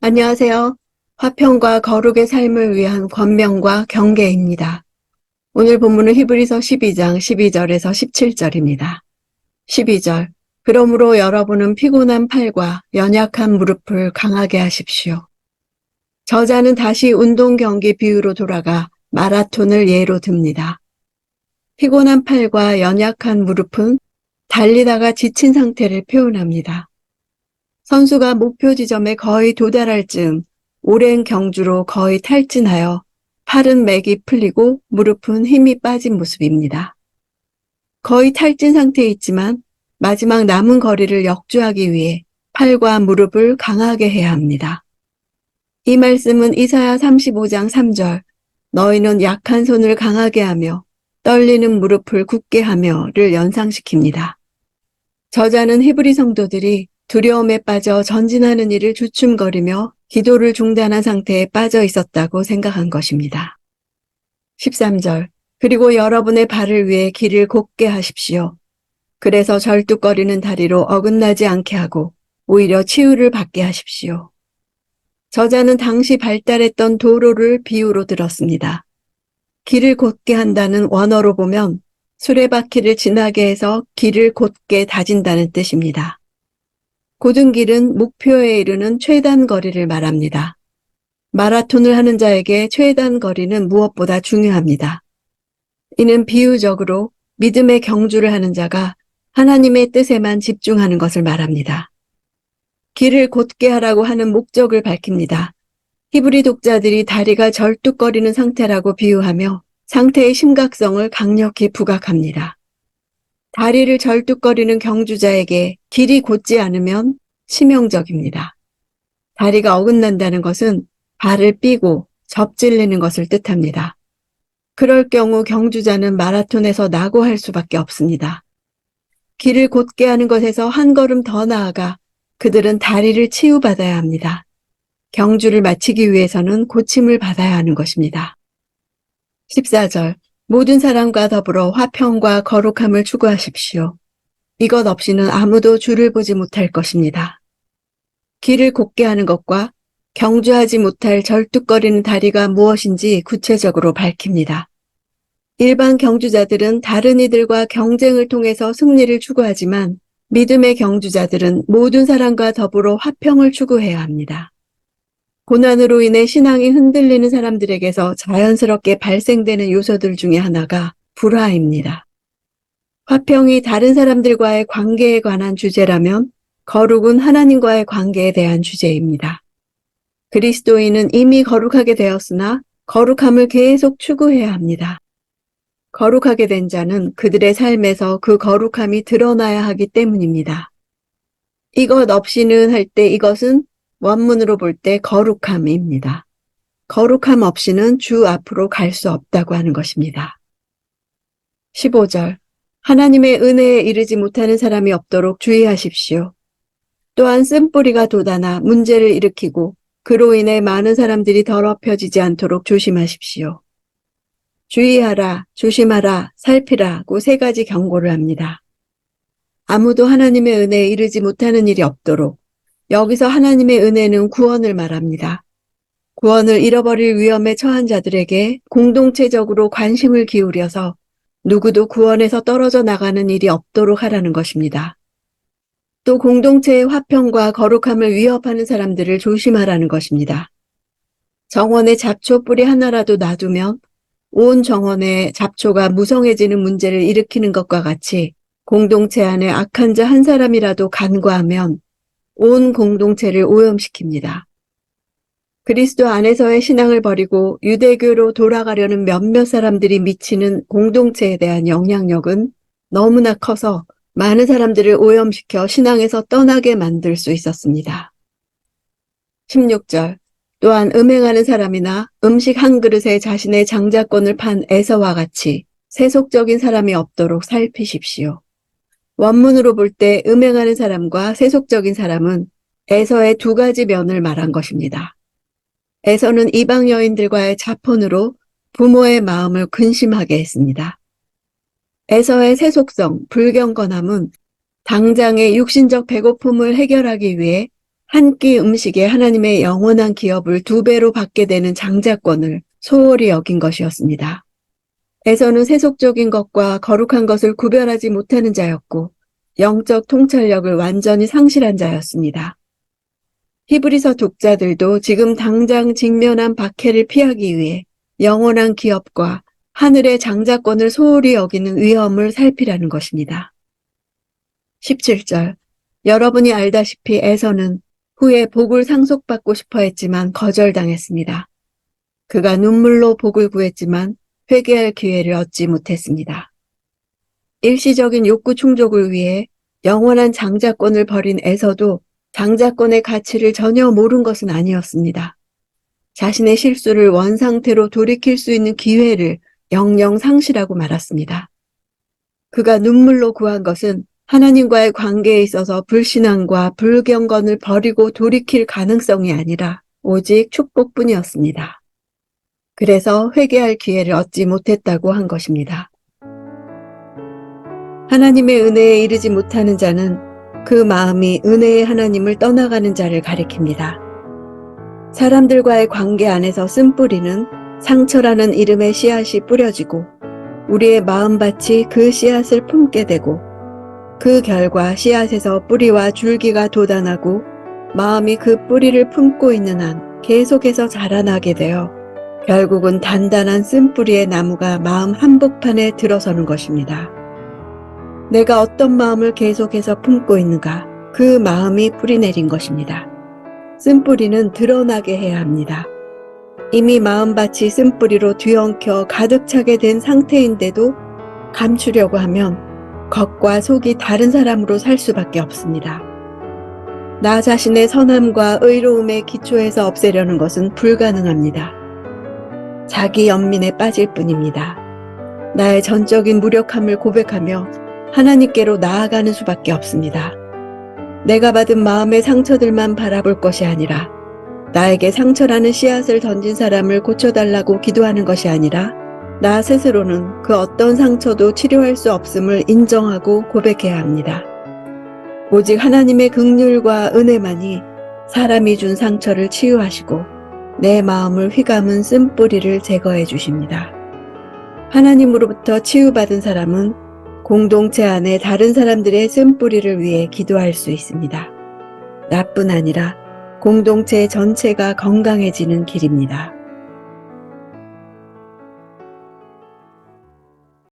안녕하세요. 화평과 거룩의 삶을 위한 권면과 경계입니다. 오늘 본문은 히브리서 12장 12절에서 17절입니다. 12절. 그러므로 여러분은 피곤한 팔과 연약한 무릎을 강하게 하십시오. 저자는 다시 운동 경기 비유로 돌아가 마라톤을 예로 듭니다. 피곤한 팔과 연약한 무릎은 달리다가 지친 상태를 표현합니다. 선수가 목표 지점에 거의 도달할 즈음 오랜 경주로 거의 탈진하여 팔은 맥이 풀리고 무릎은 힘이 빠진 모습입니다. 거의 탈진 상태에 있지만 마지막 남은 거리를 역주하기 위해 팔과 무릎을 강하게 해야 합니다. 이 말씀은 이사야 35장 3절 너희는 약한 손을 강하게 하며 떨리는 무릎을 굳게 하며를 연상시킵니다. 저자는 히브리 성도들이 두려움에 빠져 전진하는 일을 주춤거리며 기도를 중단한 상태에 빠져 있었다고 생각한 것입니다. 13절. 그리고 여러분의 발을 위해 길을 곧게 하십시오. 그래서 절뚝거리는 다리로 어긋나지 않게 하고 오히려 치유를 받게 하십시오. 저자는 당시 발달했던 도로를 비유로 들었습니다. 길을 곧게 한다는 원어로 보면 수레바퀴를 지나게 해서 길을 곧게 다진다는 뜻입니다. 곧은 길은 목표에 이르는 최단 거리를 말합니다. 마라톤을 하는 자에게 최단 거리는 무엇보다 중요합니다. 이는 비유적으로 믿음의 경주를 하는 자가 하나님의 뜻에만 집중하는 것을 말합니다. 길을 곧게 하라고 하는 목적을 밝힙니다. 히브리 독자들이 다리가 절뚝거리는 상태라고 비유하며 상태의 심각성을 강력히 부각합니다. 다리를 절뚝거리는 경주자에게 길이 곧지 않으면 치명적입니다. 다리가 어긋난다는 것은 발을 삐고 접질리는 것을 뜻합니다. 그럴 경우 경주자는 마라톤에서 낙오할 수밖에 없습니다. 길을 곧게 하는 것에서 한 걸음 더 나아가 그들은 다리를 치유받아야 합니다. 경주를 마치기 위해서는 고침을 받아야 하는 것입니다. 14절. 모든 사람과 더불어 화평과 거룩함을 추구하십시오. 이것 없이는 아무도 주를 보지 못할 것입니다. 길을 곧게 하는 것과 경주하지 못할 절뚝거리는 다리가 무엇인지 구체적으로 밝힙니다. 일반 경주자들은 다른 이들과 경쟁을 통해서 승리를 추구하지만 믿음의 경주자들은 모든 사람과 더불어 화평을 추구해야 합니다. 고난으로 인해 신앙이 흔들리는 사람들에게서 자연스럽게 발생되는 요소들 중에 하나가 불화입니다. 화평이 다른 사람들과의 관계에 관한 주제라면 거룩은 하나님과의 관계에 대한 주제입니다. 그리스도인은 이미 거룩하게 되었으나 거룩함을 계속 추구해야 합니다. 거룩하게 된 자는 그들의 삶에서 그 거룩함이 드러나야 하기 때문입니다. 이것 없이는 할 때 이것은 원문으로 볼 때 거룩함입니다. 거룩함 없이는 주 앞으로 갈 수 없다고 하는 것입니다. 15절. 하나님의 은혜에 이르지 못하는 사람이 없도록 주의하십시오. 또한 쓴뿌리가 돋아나 문제를 일으키고 그로 인해 많은 사람들이 더럽혀지지 않도록 조심하십시오. 주의하라, 조심하라, 살피라고 세 가지 경고를 합니다. 아무도 하나님의 은혜에 이르지 못하는 일이 없도록. 여기서 하나님의 은혜는 구원을 말합니다. 구원을 잃어버릴 위험에 처한 자들에게 공동체적으로 관심을 기울여서 누구도 구원에서 떨어져 나가는 일이 없도록 하라는 것입니다. 또 공동체의 화평과 거룩함을 위협하는 사람들을 조심하라는 것입니다. 정원의 잡초 뿌리 하나라도 놔두면 온 정원의 잡초가 무성해지는 문제를 일으키는 것과 같이 공동체 안에 악한 자 한 사람이라도 간과하면 온 공동체를 오염시킵니다. 그리스도 안에서의 신앙을 버리고 유대교로 돌아가려는 몇몇 사람들이 미치는 공동체에 대한 영향력은 너무나 커서 많은 사람들을 오염시켜 신앙에서 떠나게 만들 수 있었습니다. 16절. 또한 음행하는 사람이나 음식 한 그릇에 자신의 장자권을 판 에서와 같이 세속적인 사람이 없도록 살피십시오. 원문으로 볼 때 음행하는 사람과 세속적인 사람은 에서의 두 가지 면을 말한 것입니다. 에서는 이방 여인들과의 자폰으로 부모의 마음을 근심하게 했습니다. 에서의 세속성, 불경건함은 당장의 육신적 배고픔을 해결하기 위해 한 끼 음식에 하나님의 영원한 기업을 2배로 받게 되는 장자권을 소홀히 여긴 것이었습니다. 에서는 세속적인 것과 거룩한 것을 구별하지 못하는 자였고 영적 통찰력을 완전히 상실한 자였습니다. 히브리서 독자들도 지금 당장 직면한 박해를 피하기 위해 영원한 기업과 하늘의 장자권을 소홀히 여기는 위험을 살피라는 것입니다. 17절. 여러분이 알다시피 에서는 후에 복을 상속받고 싶어 했지만 거절당했습니다. 그가 눈물로 복을 구했지만 회개할 기회를 얻지 못했습니다. 일시적인 욕구 충족을 위해 영원한 장자권을 버린 에서도 장자권의 가치를 전혀 모른 것은 아니었습니다. 자신의 실수를 원상태로 돌이킬 수 있는 기회를 영영 상실하고 말았습니다. 그가 눈물로 구한 것은 하나님과의 관계에 있어서 불신앙과 불경건을 버리고 돌이킬 가능성이 아니라 오직 축복뿐이었습니다. 그래서 회개할 기회를 얻지 못했다고 한 것입니다. 하나님의 은혜에 이르지 못하는 자는 그 마음이 은혜의 하나님을 떠나가는 자를 가리킵니다. 사람들과의 관계 안에서 쓴 뿌리는 상처라는 이름의 씨앗이 뿌려지고 우리의 마음밭이 그 씨앗을 품게 되고 그 결과 씨앗에서 뿌리와 줄기가 돋아나고 마음이 그 뿌리를 품고 있는 한 계속해서 자라나게 되어 결국은 단단한 쓴뿌리의 나무가 마음 한복판에 들어서는 것입니다. 내가 어떤 마음을 계속해서 품고 있는가, 그 마음이 뿌리내린 것입니다. 쓴뿌리는 드러나게 해야 합니다. 이미 마음밭이 쓴뿌리로 뒤엉켜 가득 차게 된 상태인데도 감추려고 하면 겉과 속이 다른 사람으로 살 수밖에 없습니다. 나 자신의 선함과 의로움의 기초에서 없애려는 것은 불가능합니다. 자기 연민에 빠질 뿐입니다. 나의 전적인 무력함을 고백하며 하나님께로 나아가는 수밖에 없습니다. 내가 받은 마음의 상처들만 바라볼 것이 아니라 나에게 상처라는 씨앗을 던진 사람을 고쳐달라고 기도하는 것이 아니라 나 스스로는 그 어떤 상처도 치료할 수 없음을 인정하고 고백해야 합니다. 오직 하나님의 긍휼과 은혜만이 사람이 준 상처를 치유하시고 내 마음을 휘감은 쓴뿌리를 제거해 주십니다. 하나님으로부터 치유받은 사람은 공동체 안에 다른 사람들의 쓴뿌리를 위해 기도할 수 있습니다. 나뿐 아니라 공동체 전체가 건강해지는 길입니다.